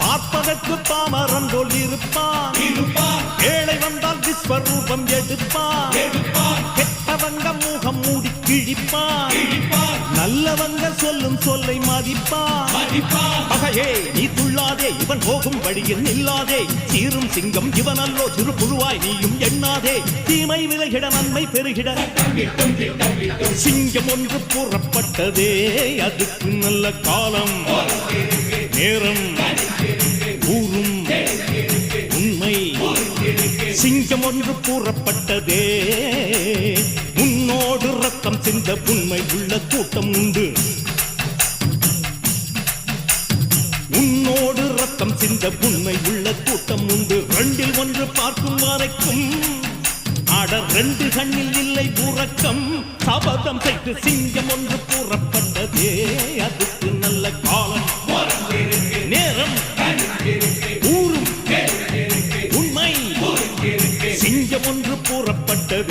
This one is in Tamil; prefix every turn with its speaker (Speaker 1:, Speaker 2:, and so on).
Speaker 1: பார்ப்பதற்கு பாமரன் போல் இருப்பான். ஏழை வந்தால் விஸ்வரூபம் எடுப்பான். கெட்டவங்க முகம் மூடி கிழிப்பான். நல்லவங்க சொல்லும் சொல்லை மதிப்பான். பகையே நீ துள்ளாதே, இவன் போகும் வழியில் நில்லாதே. சீரும் சிங்கம் இவன் அல்லோ, சிறு புழுவாய் நீயும் எண்ணாதே. தீமை விலகிட நன்மை பெருகிட சிங்கம் ஒன்று கூறப்பட்டதே. அதுக்கு நல்ல காலம் நேரம் ஊரும் உண்மை. சிங்கம் ஒன்று கூறப்பட்டதே. உன்னோடு ரத்தம் சிந்த உண்மை உள்ள கூட்டம் உண்டு. உன்னோடு ரத்தம் சிந்த உண்மை உள்ள கூட்டம் உண்டு. ரெண்டில் ஒன்று பார்க்கும் வரைக்கும் ஆட ரெண்டு கண்ணில் இல்லை உறக்கம். சபதம் செய்து சிங்கம் ஒன்று கூறப்பட்டதே. அதுக்கு நல்ல காலம் நேரம் ஊரும் உண்மை. சிங்கம் ஒன்று கூறப்பட்டதே.